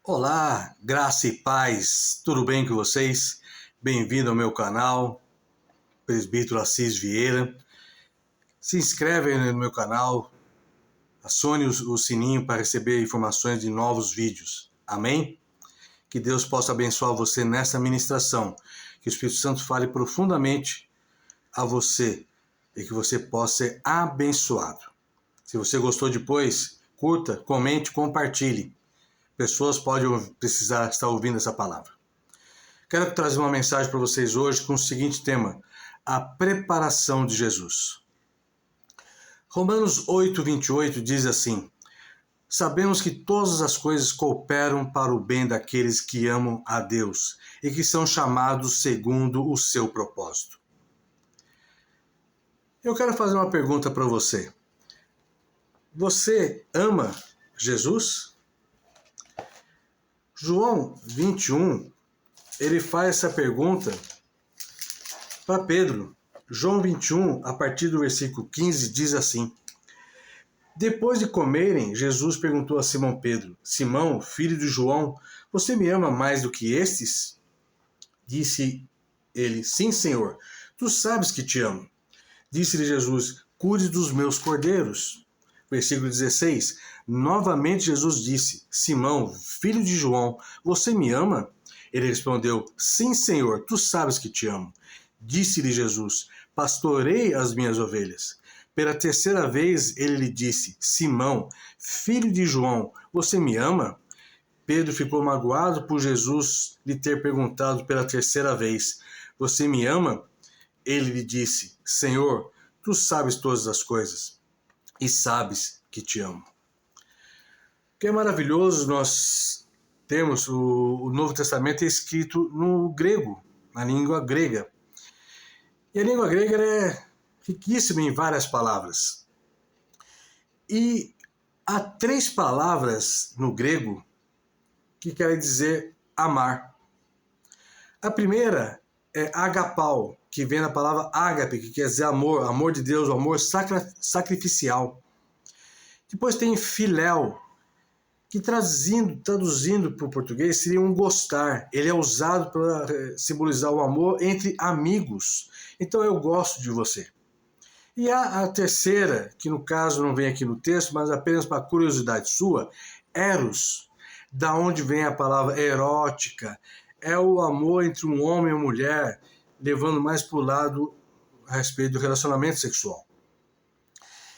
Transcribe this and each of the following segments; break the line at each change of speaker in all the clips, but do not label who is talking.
Olá, graça e paz, tudo bem com vocês? Bem-vindo ao meu canal, Presbítero Assis Vieira. Se inscreve no meu canal, acione o sininho para receber informações de novos vídeos. Amém? Que Deus possa abençoar você nessa ministração, que o Espírito Santo fale profundamente a você e que você possa ser abençoado. Se você gostou depois, curta, comente, compartilhe. Pessoas podem precisar estar ouvindo essa palavra. Quero trazer uma mensagem para vocês hoje com o seguinte tema: a preparação de Jesus. Romanos 8:28 diz assim: sabemos que todas as coisas cooperam para o bem daqueles que amam a Deus e que são chamados segundo o seu propósito. Eu quero fazer uma pergunta para você. Você ama Jesus? João 21, ele faz essa pergunta para Pedro. João 21, a partir do versículo 15, diz assim: depois de comerem, Jesus perguntou a Simão Pedro: Simão, filho de João, você me ama mais do que estes? Disse ele: sim, Senhor, tu sabes que te amo. Disse-lhe Jesus: cuide dos meus cordeiros. Versículo 16, novamente Jesus disse: Simão, filho de João, você me ama? Ele respondeu: sim, Senhor, tu sabes que te amo. Disse-lhe Jesus: pastorei as minhas ovelhas. Pela terceira vez ele lhe disse: Simão, filho de João, você me ama? Pedro ficou magoado por Jesus lhe ter perguntado pela terceira vez: você me ama? Ele lhe disse: Senhor, tu sabes todas as coisas e sabes que te amo. O que é maravilhoso nós temos o Novo Testamento escrito no grego, na língua grega. E a língua grega é riquíssima em várias palavras. E há 3 palavras no grego que querem dizer amar. A primeira é agapau, que vem da palavra ágape, que quer dizer amor, amor de Deus, o amor sacrificial. Depois tem filéu, que traduzindo para o português seria um gostar. Ele é usado para simbolizar o amor entre amigos. Então eu gosto de você. E a terceira, que no caso não vem aqui no texto, mas apenas para curiosidade sua, eros, da onde vem a palavra erótica, é o amor entre um homem e uma mulher, levando mais para o lado a respeito do relacionamento sexual.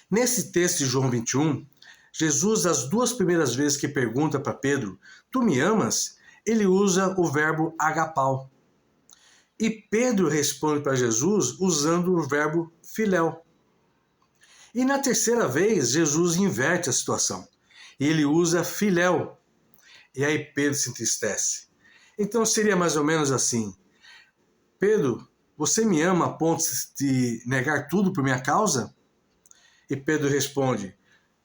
Nesse texto de João 21, Jesus, as 2 primeiras vezes que pergunta para Pedro, tu me amas? Ele usa o verbo agapau. E Pedro responde para Jesus usando o verbo filéu. E na terceira vez, Jesus inverte a situação. E ele usa filéu. E aí Pedro se entristece. Então seria mais ou menos assim: Pedro, você me ama a ponto de negar tudo por minha causa? E Pedro responde: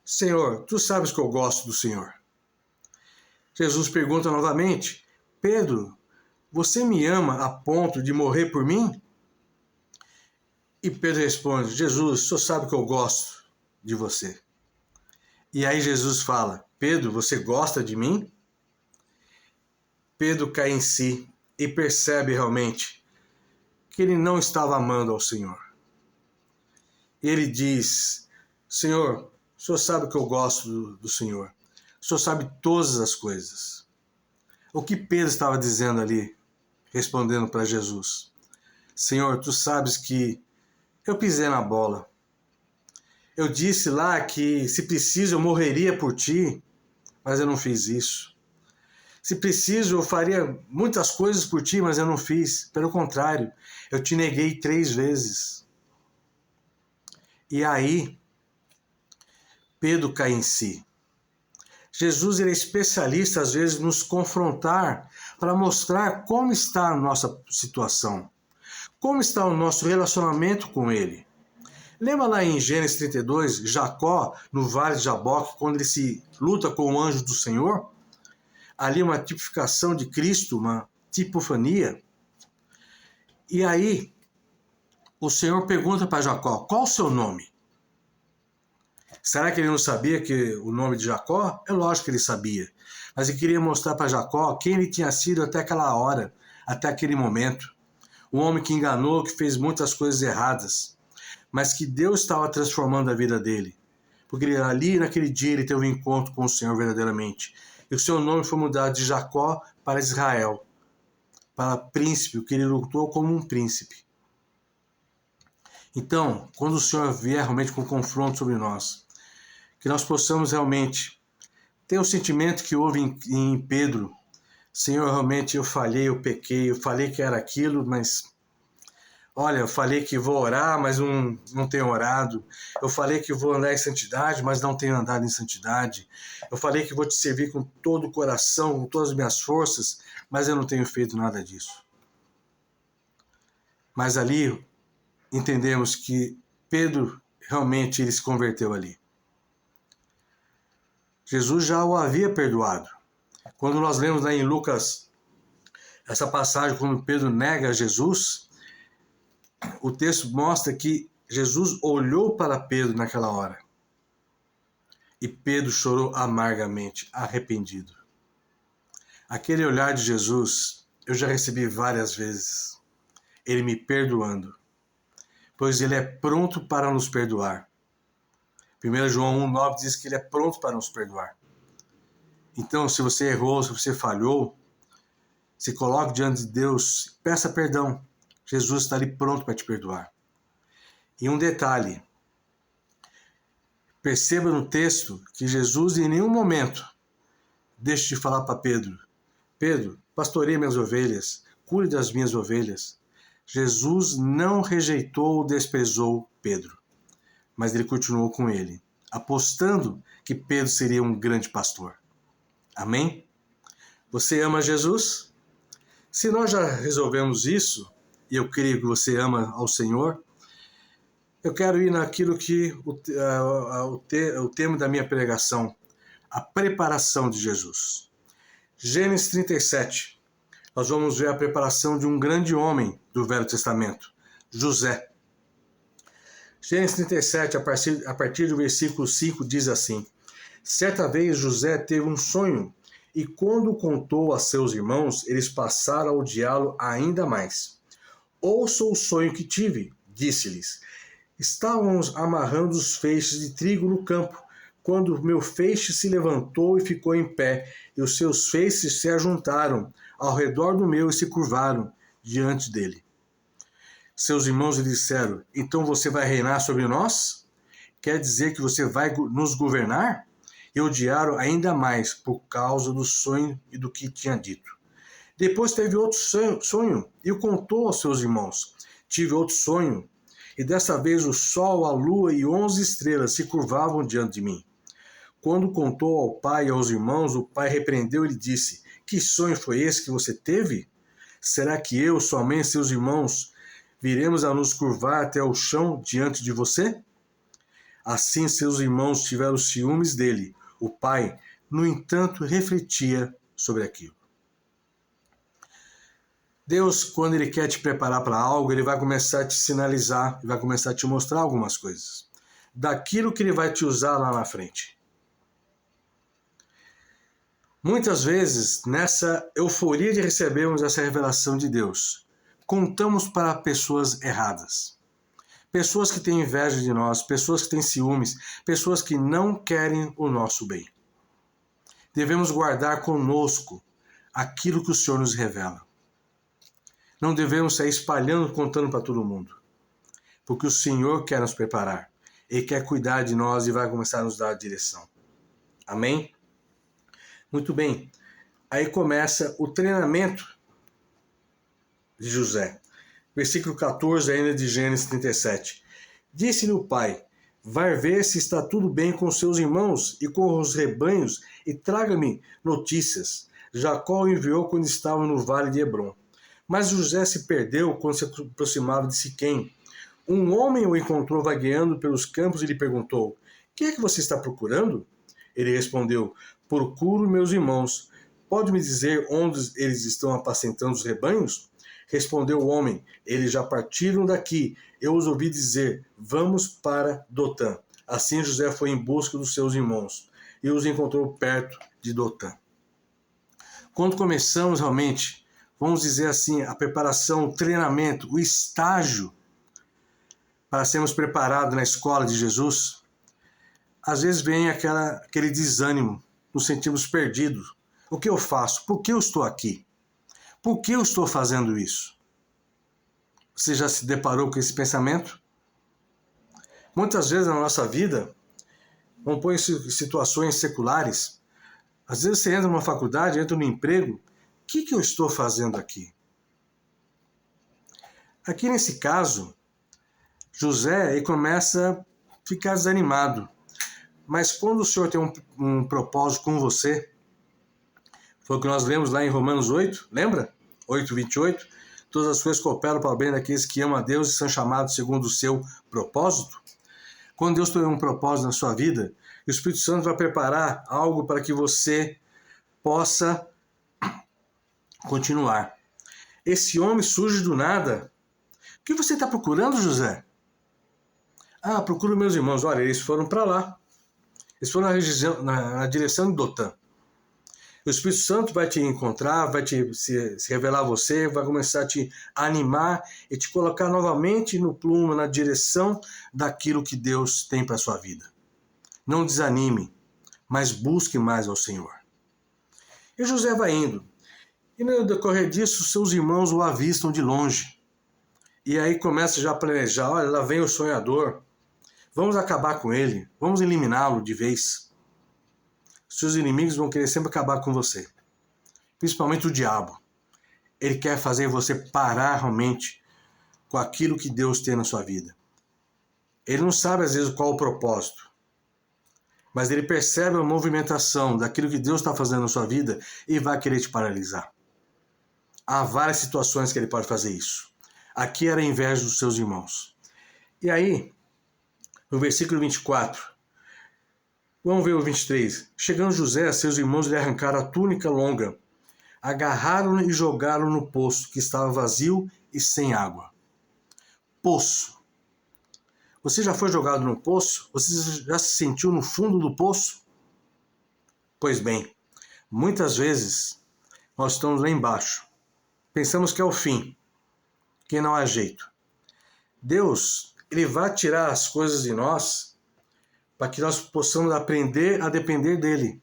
Senhor, tu sabes que eu gosto do Senhor. Jesus pergunta novamente: Pedro, você me ama a ponto de morrer por mim? E Pedro responde: Jesus, o senhor sabe que eu gosto de você. E aí Jesus fala: Pedro, você gosta de mim? Pedro cai em si e percebe realmente que ele não estava amando ao Senhor. Ele diz: Senhor, o senhor sabe que eu gosto do Senhor. O senhor sabe todas as coisas. O que Pedro estava dizendo ali, respondendo para Jesus? Senhor, tu sabes que eu pisei na bola. Eu disse lá que, se preciso, eu morreria por ti, mas eu não fiz isso. Se preciso, eu faria muitas coisas por ti, mas eu não fiz. Pelo contrário, eu te neguei 3 vezes. E aí, Pedro cai em si. Jesus ele é especialista, às vezes, nos confrontar para mostrar como está a nossa situação, como está o nosso relacionamento com ele. Lembra lá em Gênesis 32, Jacó, no vale de Jaboque, quando ele se luta com o anjo do Senhor? Ali uma tipificação de Cristo, uma tipofania. E aí, o Senhor pergunta para Jacó: qual o seu nome? Será que ele não sabia que o nome de Jacó? É lógico que ele sabia. Mas ele queria mostrar para Jacó quem ele tinha sido até aquela hora, até aquele momento. Um homem que enganou, que fez muitas coisas erradas, mas que Deus estava transformando a vida dele. Porque ali, naquele dia, ele teve um encontro com o Senhor verdadeiramente. E o seu nome foi mudado de Jacó para Israel, para príncipe, que ele lutou como um príncipe. Então, quando o Senhor vier realmente com confronto sobre nós, que nós possamos realmente ter o sentimento que houve em Pedro. Senhor, realmente eu falhei, eu pequei, eu falei que era aquilo, mas olha, eu falei que vou orar, mas não tenho orado. Eu falei que vou andar em santidade, mas não tenho andado em santidade. Eu falei que vou te servir com todo o coração, com todas as minhas forças, mas eu não tenho feito nada disso. Mas ali entendemos que Pedro realmente ele se converteu ali. Jesus já o havia perdoado. Quando nós lemos lá em Lucas essa passagem, quando Pedro nega Jesus, o texto mostra que Jesus olhou para Pedro naquela hora. E Pedro chorou amargamente, arrependido. Aquele olhar de Jesus, eu já recebi várias vezes. Ele me perdoando. Pois ele é pronto para nos perdoar. 1 João 1,9 diz que ele é pronto para nos perdoar. Então, se você errou, se você falhou, se coloque diante de Deus, peça perdão. Jesus está ali pronto para te perdoar. E um detalhe, perceba no texto que Jesus em nenhum momento deixa de falar para Pedro, Pedro, pastoreie minhas ovelhas, cuide das minhas ovelhas. Jesus não rejeitou ou desprezou Pedro, mas ele continuou com ele, apostando que Pedro seria um grande pastor. Amém? Você ama Jesus? Se nós já resolvemos isso, e eu creio que você ama ao Senhor, eu quero ir naquilo que o tema da minha pregação, a preparação de Jesus. Gênesis 37, nós vamos ver a preparação de um grande homem do Velho Testamento, José. Gênesis 37, a partir do versículo 5, diz assim: Certa vez José teve um sonho, e quando contou a seus irmãos, eles passaram a odiá-lo ainda mais. Ouça o sonho que tive, disse-lhes. Estávamos amarrando os feixes de trigo no campo, quando meu feixe se levantou e ficou em pé, e os seus feixes se ajuntaram ao redor do meu e se curvaram diante dele. Seus irmãos lhe disseram, então você vai reinar sobre nós? Quer dizer que você vai nos governar? E odiaram ainda mais por causa do sonho e do que tinha dito. Depois teve outro sonho e o contou aos seus irmãos. Tive outro sonho, e dessa vez o sol, a lua e 11 estrelas se curvavam diante de mim. Quando contou ao pai e aos irmãos, o pai repreendeu e lhe disse, que sonho foi esse que você teve? Será que eu, sua mãe e seus irmãos, viremos a nos curvar até o chão diante de você? Assim seus irmãos tiveram ciúmes dele. O pai, no entanto, refletia sobre aquilo. Deus, quando ele quer te preparar para algo, ele vai começar a te sinalizar, ele vai começar a te mostrar algumas coisas. Daquilo que ele vai te usar lá na frente. Muitas vezes, nessa euforia de recebermos essa revelação de Deus, contamos para pessoas erradas. Pessoas que têm inveja de nós, pessoas que têm ciúmes, pessoas que não querem o nosso bem. Devemos guardar conosco aquilo que o Senhor nos revela. Não devemos sair espalhando, contando para todo mundo. Porque o Senhor quer nos preparar. Ele quer cuidar de nós e vai começar a nos dar a direção. Amém? Muito bem. Aí começa o treinamento de José. Versículo 14 ainda de Gênesis 37. Disse-lhe o pai, vai ver se está tudo bem com seus irmãos e com os rebanhos e traga-me notícias. Jacó o enviou quando estava no vale de Hebrom. Mas José se perdeu quando se aproximava de Siquém. Um homem o encontrou vagueando pelos campos e lhe perguntou, o que é que você está procurando? Ele respondeu, procuro meus irmãos. Pode me dizer onde eles estão apacentando os rebanhos? Respondeu o homem, eles já partiram daqui. Eu os ouvi dizer, vamos para Dotã. Assim José foi em busca dos seus irmãos e os encontrou perto de Dotã. Quando começamos realmente, vamos dizer assim, a preparação, o treinamento, o estágio para sermos preparados na escola de Jesus, às vezes vem aquele desânimo, nos sentimos perdidos. O que eu faço? Por que eu estou aqui? Por que eu estou fazendo isso? Você já se deparou com esse pensamento? Muitas vezes na nossa vida, vamos pôr em situações seculares, às vezes você entra numa faculdade, entra num emprego, o que eu estou fazendo aqui? Aqui nesse caso, José ele começa a ficar desanimado. Mas quando o Senhor tem um propósito com você, foi o que nós lemos lá em Romanos 8, lembra? 8:28, todas as coisas cooperam para o bem daqueles que amam a Deus e são chamados segundo o seu propósito. Quando Deus tem um propósito na sua vida, o Espírito Santo vai preparar algo para que você possa continuar. Esse homem surge do nada. O que você está procurando, José? Ah, procuro meus irmãos. Olha, eles foram para lá. Eles foram na direção de Dotã. O Espírito Santo vai te encontrar, vai se revelar a você, vai começar a te animar e te colocar novamente no plumo, na direção daquilo que Deus tem para a sua vida. Não desanime, mas busque mais ao Senhor. E José vai indo. E no decorrer disso, seus irmãos o avistam de longe. E aí começa já a planejar, olha, lá vem o sonhador. Vamos acabar com ele, vamos eliminá-lo de vez. Seus inimigos vão querer sempre acabar com você. Principalmente o diabo. Ele quer fazer você parar realmente com aquilo que Deus tem na sua vida. Ele não sabe às vezes qual o propósito. Mas ele percebe a movimentação daquilo que Deus está fazendo na sua vida e vai querer te paralisar. Há várias situações que ele pode fazer isso. Aqui era a inveja dos seus irmãos. E aí, no versículo 24, vamos ver o 23. Chegando José, seus irmãos lhe arrancaram a túnica longa, agarraram-no e jogaram no poço, que estava vazio e sem água. Poço. Você já foi jogado no poço? Você já se sentiu no fundo do poço? Pois bem, muitas vezes nós estamos lá embaixo. Pensamos que é o fim, que não há jeito. Deus, ele vai tirar as coisas de nós para que nós possamos aprender a depender dele,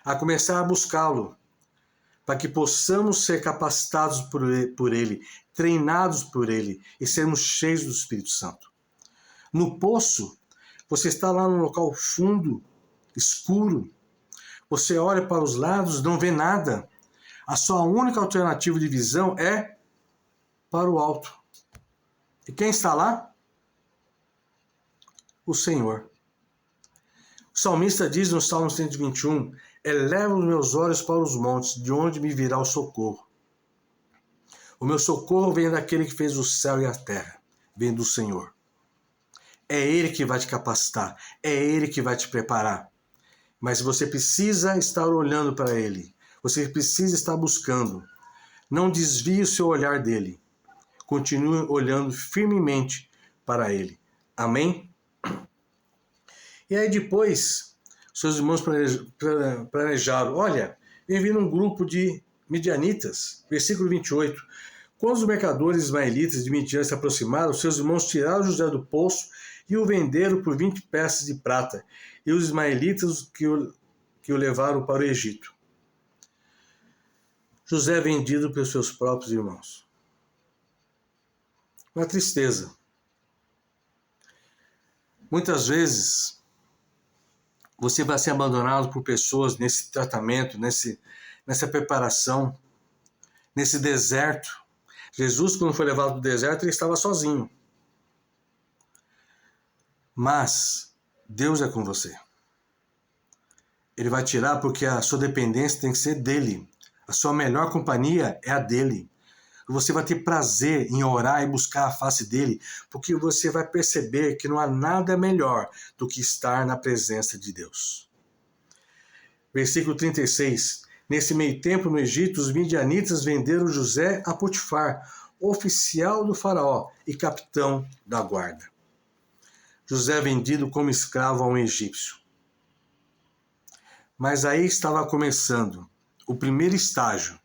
a começar a buscá-lo, para que possamos ser capacitados por ele, treinados por ele e sermos cheios do Espírito Santo. No poço, você está lá num local fundo, escuro, você olha para os lados, não vê nada. A sua única alternativa de visão é para o alto. E quem está lá? O Senhor. O salmista diz no Salmo 121, eleva os meus olhos para os montes, de onde me virá o socorro. O meu socorro vem daquele que fez o céu e a terra, vem do Senhor. É Ele que vai te capacitar, é Ele que vai te preparar. Mas você precisa estar olhando para Ele, você precisa estar buscando. Não desvie o seu olhar dele. Continue olhando firmemente para Ele. Amém? E aí depois, seus irmãos planejaram, olha, vem vindo um grupo de midianitas, versículo 28. Quando os mercadores ismaelitas de Midian se aproximaram, seus irmãos tiraram José do poço e o venderam por 20 peças de prata, e os ismaelitas que o levaram para o Egito. José é vendido pelos seus próprios irmãos. Uma tristeza. Muitas vezes, você vai ser abandonado por pessoas nesse tratamento, nessa preparação, nesse deserto. Jesus, quando foi levado para o deserto, ele estava sozinho. Mas Deus é com você. Ele vai tirar porque a sua dependência tem que ser dele. A sua melhor companhia é a dele. Você vai ter prazer em orar e buscar a face dele, porque você vai perceber que não há nada melhor do que estar na presença de Deus. Versículo 36. Nesse meio tempo, no Egito, os midianitas venderam José a Potifar, oficial do faraó e capitão da guarda. José vendido como escravo a um egípcio. Mas aí estava começando o primeiro estágio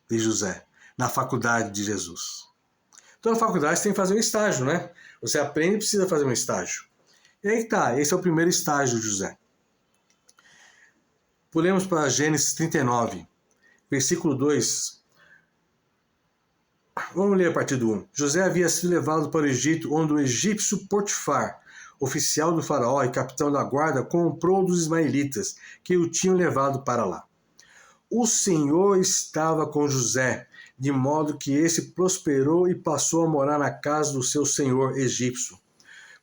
de José na faculdade de Jesus. Toda faculdade você tem que fazer um estágio, né? Você aprende e precisa fazer um estágio. E aí tá, esse é o primeiro estágio de José. Pulemos para Gênesis 39, versículo 2. Vamos ler a partir do 1. José havia sido levado para o Egito, onde o egípcio Potifar, oficial do faraó e capitão da guarda, comprou dos ismaelitas, que o tinham levado para lá. O Senhor estava com José, de modo que esse prosperou e passou a morar na casa do seu senhor egípcio.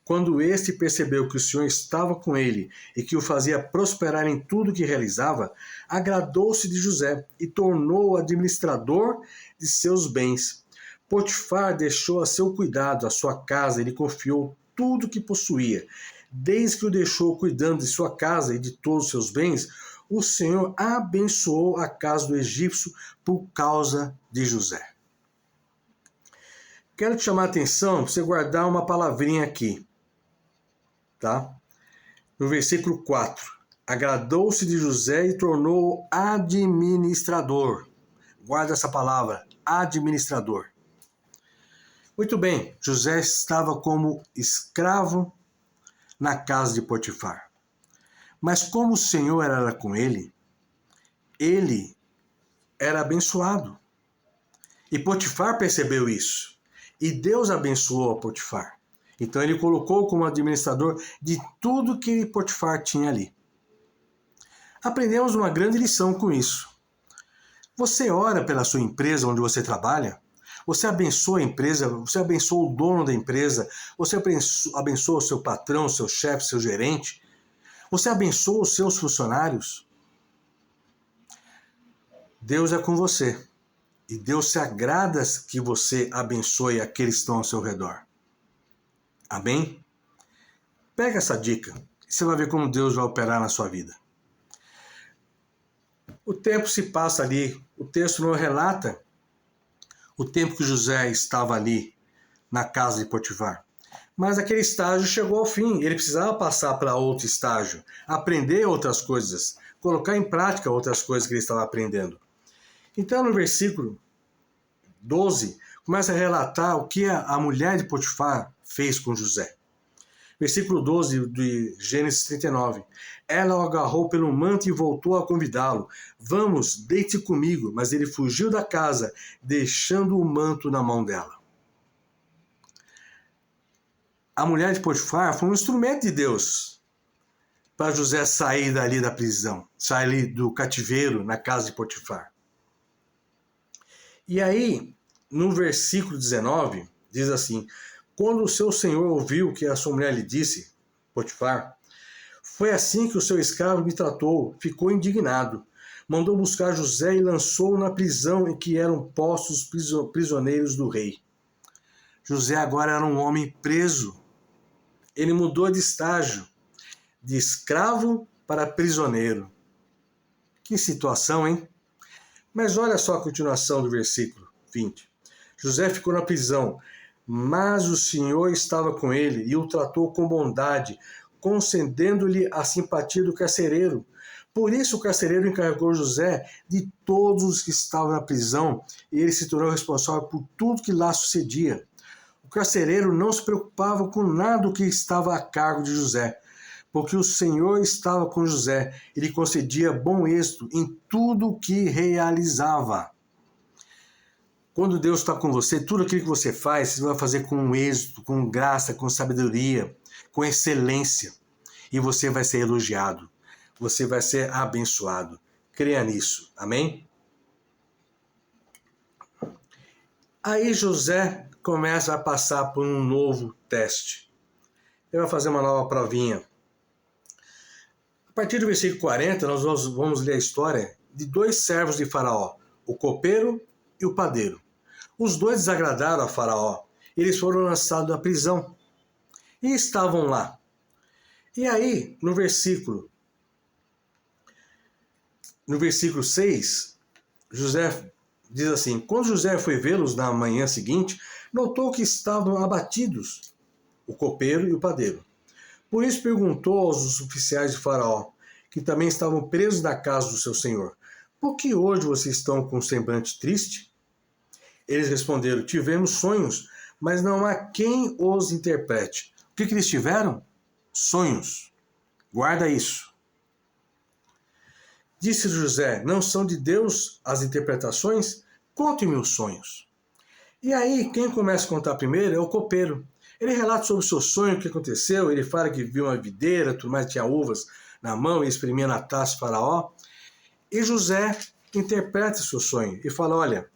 Quando este percebeu que o Senhor estava com ele e que o fazia prosperar em tudo que realizava, agradou-se de José e tornou-o administrador de seus bens. Potifar deixou a seu cuidado a sua casa e lhe confiou tudo o que possuía. Desde que o deixou cuidando de sua casa e de todos os seus bens, o Senhor abençoou a casa do egípcio por causa de José. Quero te chamar a atenção para você guardar uma palavrinha aqui. Tá? No versículo 4. Agradou-se de José e tornou-o administrador. Guarda essa palavra, administrador. Muito bem, José estava como escravo na casa de Potifar. Mas como o Senhor era com ele era abençoado. E Potifar percebeu isso. E Deus abençoou a Potifar. Então ele colocou como administrador de tudo que Potifar tinha ali. Aprendemos uma grande lição com isso. Você ora pela sua empresa onde você trabalha? Você abençoa a empresa? Você abençoa o dono da empresa? Você abençoa o seu patrão, seu chefe, seu gerente? Você abençoa os seus funcionários? Deus é com você. E Deus se agrada que você abençoe aqueles que estão ao seu redor. Amém? Pega essa dica e você vai ver como Deus vai operar na sua vida. O tempo se passa ali, o texto não relata o tempo que José estava ali na casa de Potifar. Mas aquele estágio chegou ao fim, ele precisava passar para outro estágio, aprender outras coisas, colocar em prática outras coisas que ele estava aprendendo. Então no versículo 12, começa a relatar o que a mulher de Potifar fez com José. Versículo 12 de Gênesis 39. Ela o agarrou pelo manto e voltou a convidá-lo. Vamos, deite comigo. Mas ele fugiu da casa, deixando o manto na mão dela. A mulher de Potifar foi um instrumento de Deus para José sair dali da prisão, sair do cativeiro na casa de Potifar. E aí, no versículo 19, diz assim: quando o seu senhor ouviu o que a sua mulher lhe disse, Potifar, foi assim que o seu escravo me tratou, ficou indignado. Mandou buscar José e lançou-o na prisão em que eram postos prisioneiros do rei. José agora era um homem preso. Ele mudou de estágio, de escravo para prisioneiro. Que situação, hein? Mas olha só a continuação do versículo 20. José ficou na prisão, mas o Senhor estava com ele e o tratou com bondade, concedendo-lhe a simpatia do carcereiro. Por isso o carcereiro encarregou José de todos os que estavam na prisão e ele se tornou responsável por tudo que lá sucedia. O carcereiro não se preocupava com nada do que estava a cargo de José, porque o Senhor estava com José e lhe concedia bom êxito em tudo o que realizava. Quando Deus está com você, tudo aquilo que você faz, você vai fazer com êxito, com graça, com sabedoria, com excelência. E você vai ser elogiado. Você vai ser abençoado. Creia nisso. Amém? Aí José começa a passar por um novo teste. Ele vai fazer uma nova provinha. A partir do versículo 40, nós vamos ler a história de dois servos de Faraó, o copeiro e o padeiro. Os dois desagradaram a Faraó. Eles foram lançados da prisão. E estavam lá. E aí, no versículo 6, José diz assim: quando José foi vê-los na manhã seguinte, notou que estavam abatidos, o copeiro e o padeiro. Por isso perguntou aos oficiais de Faraó, que também estavam presos na casa do seu senhor: por que hoje vocês estão com um semblante triste? Eles responderam, tivemos sonhos, mas não há quem os interprete. O que eles tiveram? Sonhos. Guarda isso. Disse José, não são de Deus as interpretações? Conte-me os sonhos. E aí, quem começa a contar primeiro é o copeiro. Ele relata sobre o seu sonho, o que aconteceu, ele fala que viu uma videira, tudo mais, tinha uvas na mão e exprimia na taça de Faraó. E José interpreta o seu sonho e fala, olha,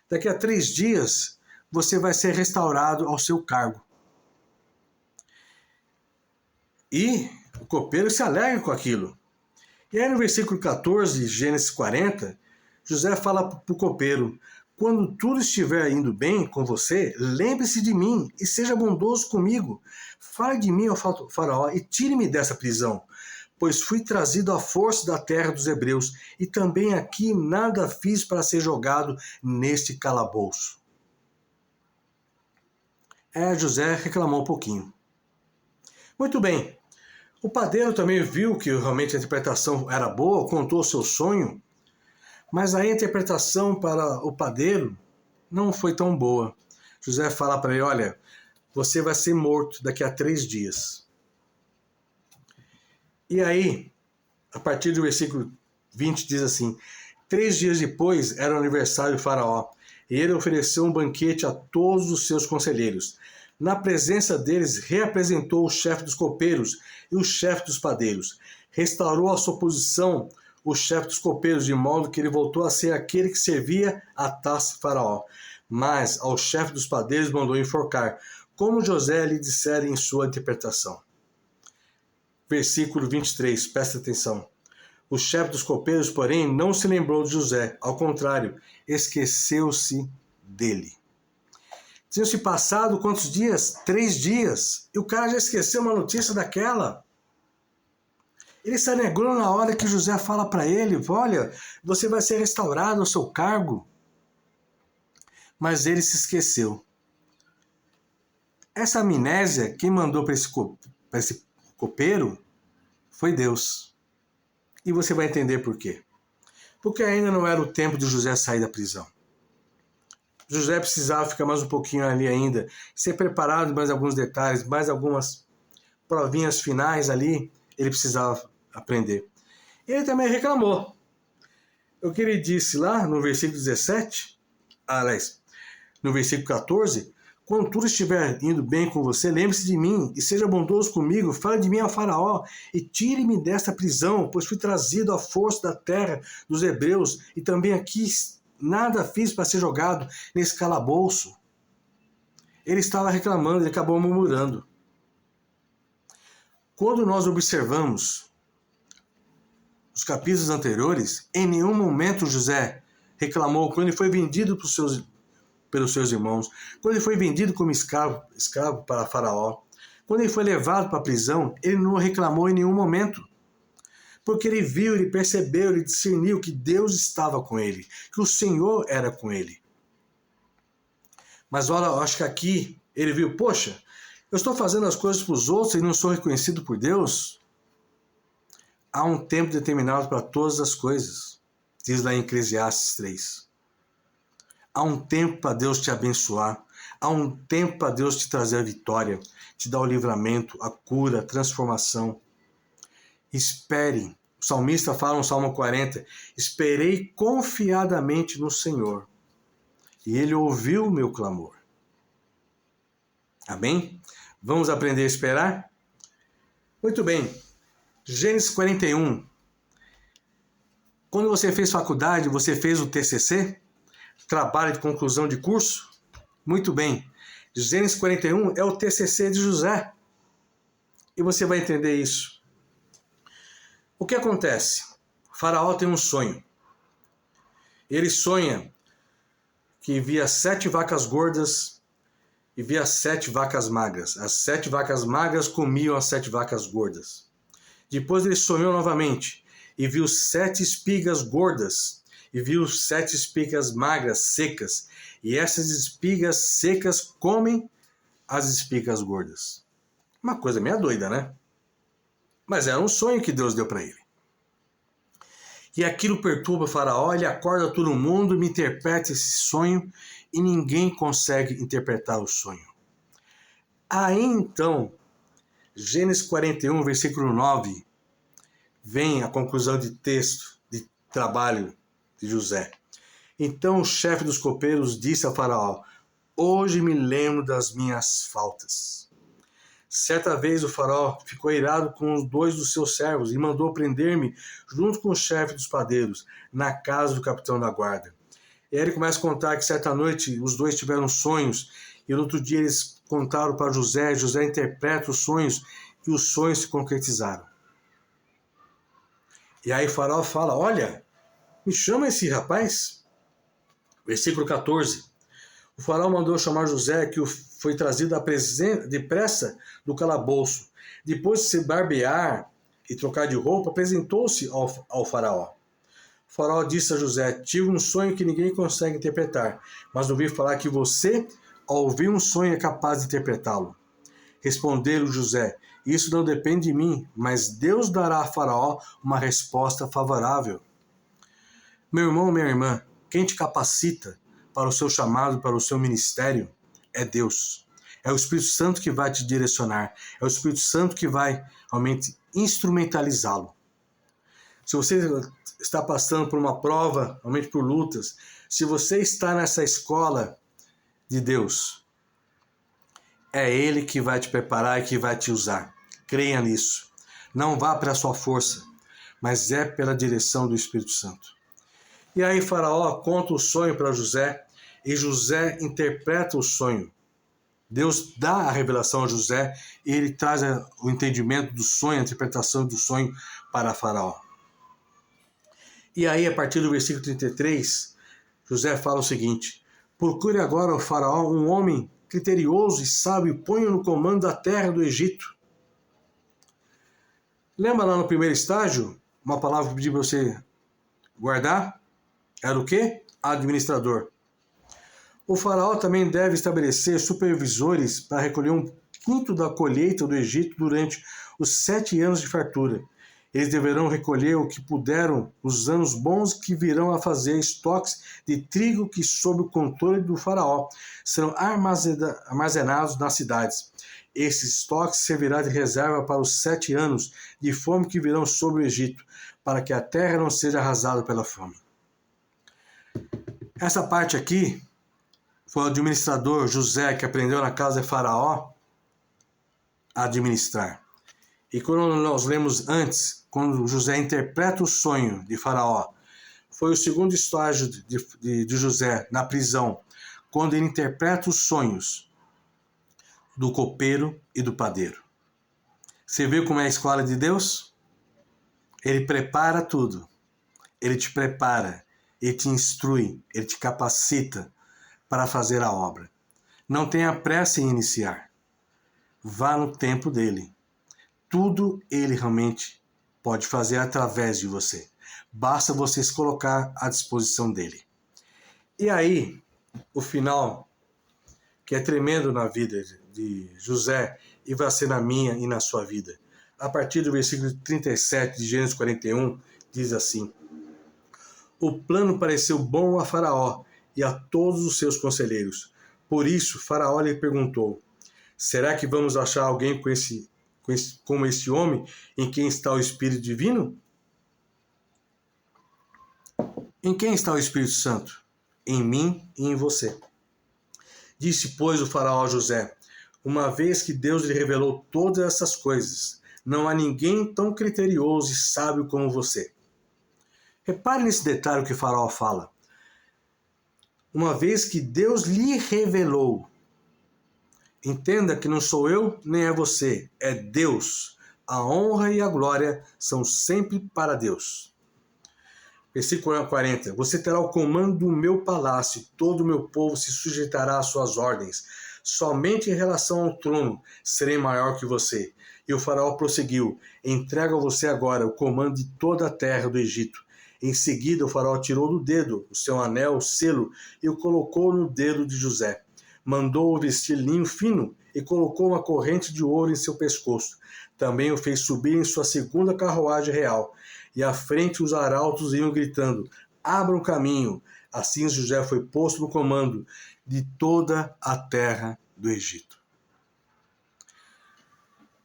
daqui a 3 dias você vai ser restaurado ao seu cargo. E o copeiro se alegra com aquilo. E aí no versículo 14 de Gênesis 40, José fala para o copeiro, quando tudo estiver indo bem com você, lembre-se de mim e seja bondoso comigo. Fale de mim ao Faraó e tire-me dessa prisão, pois fui trazido à força da terra dos hebreus e também aqui nada fiz para ser jogado neste calabouço. José reclamou um pouquinho. Muito bem. O padeiro também viu que realmente a interpretação era boa, contou o seu sonho, mas a interpretação para o padeiro não foi tão boa. José fala para ele, olha, você vai ser morto daqui a 3 dias. E aí, a partir do versículo 20 diz assim, 3 dias depois era o aniversário de Faraó, e ele ofereceu um banquete a todos os seus conselheiros. Na presença deles, reapresentou o chefe dos copeiros e o chefe dos padeiros. Restaurou a sua posição o chefe dos copeiros, de modo que ele voltou a ser aquele que servia a taça de Faraó. Mas ao chefe dos padeiros mandou enforcar, como José lhe dissera em sua interpretação. Versículo 23, presta atenção. O chefe dos copeiros, porém, não se lembrou de José, ao contrário, esqueceu-se dele. Tinham-se passado quantos dias? 3 dias. E o cara já esqueceu uma notícia daquela. Ele se alegrou na hora que José fala para ele, olha, você vai ser restaurado ao seu cargo. Mas ele se esqueceu. Essa amnésia, quem mandou para esse copeiro foi Deus. E você vai entender por quê. Porque ainda não era o tempo de José sair da prisão. José precisava ficar mais um pouquinho ali ainda, ser preparado mais alguns detalhes, mais algumas provinhas finais ali, ele precisava aprender. Ele também reclamou. O que ele disse lá no versículo 17, aliás, no versículo 14, quando tudo estiver indo bem com você, lembre-se de mim e seja bondoso comigo, fale de mim ao Faraó e tire-me desta prisão, pois fui trazido à força da terra dos hebreus e também aqui nada fiz para ser jogado nesse calabouço. Ele estava reclamando, ele acabou murmurando. Quando nós observamos os capítulos anteriores, em nenhum momento José reclamou quando ele foi vendido pelos seus irmãos, quando ele foi vendido como escravo para Faraó, quando ele foi levado para a prisão, ele não reclamou em nenhum momento. Porque ele viu, ele percebeu, ele discerniu que Deus estava com ele, que o Senhor era com ele. Mas olha, eu acho que aqui ele viu, poxa, eu estou fazendo as coisas para os outros e não sou reconhecido por Deus? Há um tempo determinado para todas as coisas, diz lá em Eclesiastes 3. Há um tempo para Deus te abençoar, há um tempo para Deus te trazer a vitória, te dar o livramento, a cura, a transformação. Espere. O salmista fala no Salmo 40, esperei confiadamente no Senhor, e Ele ouviu o meu clamor. Amém? Vamos aprender a esperar? Muito bem. Gênesis 41. Quando você fez faculdade, você fez o TCC? Trabalho de conclusão de curso? Muito bem. Gênesis 41 é o TCC de José. E você vai entender isso. O que acontece? O Faraó tem um sonho. Ele sonha que via 7 vacas gordas e via 7 vacas magras. As 7 vacas magras comiam as 7 vacas gordas. Depois ele sonhou novamente e viu 7 espigas gordas e viu 7 espigas magras secas. E essas espigas secas comem as espigas gordas. Uma coisa meio doida, né? Mas era um sonho que Deus deu para ele. E aquilo perturba o faraó, ele acorda todo mundo, me interpreta esse sonho e ninguém consegue interpretar o sonho. Aí então, Gênesis 41, versículo 9, vem a conclusão de texto, de trabalho de José. Então o chefe dos copeiros disse ao faraó: hoje me lembro das minhas faltas. Certa vez o faraó ficou irado com os 2 dos seus servos e mandou prender-me junto com o chefe dos padeiros, na casa do capitão da guarda. E aí ele começa a contar que certa noite os 2 tiveram sonhos e no outro dia eles contaram para José. José interpreta os sonhos e os sonhos se concretizaram. E aí o faraó fala: olha, me chama esse rapaz. Versículo 14. O faraó mandou chamar José, que foi trazido depressa do calabouço. Depois de se barbear e trocar de roupa, apresentou-se ao faraó. O faraó disse a José: tive um sonho que ninguém consegue interpretar, mas ouvi falar que você, ao ouvir um sonho, é capaz de interpretá-lo. Respondeu José: isso não depende de mim, mas Deus dará a faraó uma resposta favorável. Meu irmão, minha irmã, quem te capacita para o seu chamado, para o seu ministério, é Deus. É o Espírito Santo que vai te direcionar. É o Espírito Santo que vai realmente instrumentalizá-lo. Se você está passando por uma prova, realmente por lutas, se você está nessa escola de Deus, é Ele que vai te preparar e que vai te usar. Creia nisso. Não vá pela sua força, mas é pela direção do Espírito Santo. E aí Faraó conta o sonho para José, e José interpreta o sonho. Deus dá a revelação a José e ele traz o entendimento do sonho, a interpretação do sonho para Faraó. E aí, a partir do versículo 33, José fala o seguinte: procure agora o Faraó um homem criterioso e sábio e ponha no comando da terra do Egito. Lembra lá no primeiro estágio, uma palavra que eu pedi para você guardar? Era o quê? Administrador. O faraó também deve estabelecer supervisores para recolher 1/5 da colheita do Egito durante os 7 anos de fartura. Eles deverão recolher o que puderam os anos bons que virão a fazer estoques de trigo que, sob o controle do faraó, serão armazenados nas cidades. Esses estoques servirá de reserva para os 7 anos de fome que virão sobre o Egito, para que a terra não seja arrasada pela fome. Essa parte aqui foi o administrador José que aprendeu na casa de Faraó a administrar. E quando nós lemos antes, quando José interpreta o sonho de Faraó, foi o segundo estágio de José na prisão, quando ele interpreta os sonhos do copeiro e do padeiro. Você viu como é a escola de Deus? Ele prepara tudo. Ele te prepara, ele te instrui, ele te capacita para fazer a obra. Não tenha pressa em iniciar. Vá no tempo dele. Tudo ele realmente pode fazer através de você. Basta você se colocar à disposição dele. E aí, o final, que é tremendo na vida de José, e vai ser na minha e na sua vida. A partir do versículo 37 de Gênesis 41, diz assim: o plano pareceu bom a Faraó e a todos os seus conselheiros. Por isso, Faraó lhe perguntou: será que vamos achar alguém como esse homem em quem está o Espírito Divino? Em quem está o Espírito Santo? Em mim e em você. Disse, pois, o Faraó a José: uma vez que Deus lhe revelou todas essas coisas, não há ninguém tão criterioso e sábio como você. Repare nesse detalhe que o Faraó fala. Uma vez que Deus lhe revelou. Entenda que não sou eu nem é você, é Deus. A honra e a glória são sempre para Deus. Versículo 40. Você terá o comando do meu palácio, e todo o meu povo se sujeitará às suas ordens. Somente em relação ao trono serei maior que você. E o faraó prosseguiu: entrego a você agora o comando de toda a terra do Egito. Em seguida, o faraó tirou do dedo o seu anel, o selo, e o colocou no dedo de José. Mandou-o vestir linho fino e colocou uma corrente de ouro em seu pescoço. Também o fez subir em sua segunda carruagem real. e à frente os arautos iam gritando: abra o caminho. Assim José foi posto no comando de toda a terra do Egito.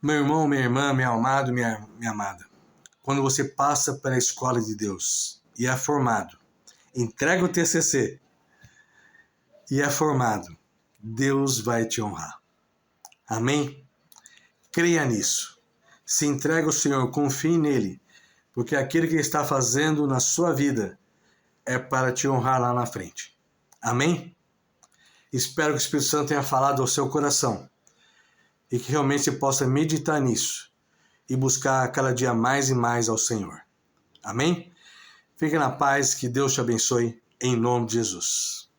Meu irmão, minha irmã, meu amado, minha amada, quando você passa pela escola de Deus e é formado, entrega o TCC e é formado, Deus vai te honrar. Amém? Creia nisso. Se entregue ao Senhor, confie nele, porque aquilo que ele está fazendo na sua vida é para te honrar lá na frente. Amém? Espero que o Espírito Santo tenha falado ao seu coração e que realmente você possa meditar nisso e buscar cada dia mais e mais ao Senhor. Amém? Fique na paz, que Deus te abençoe, em nome de Jesus.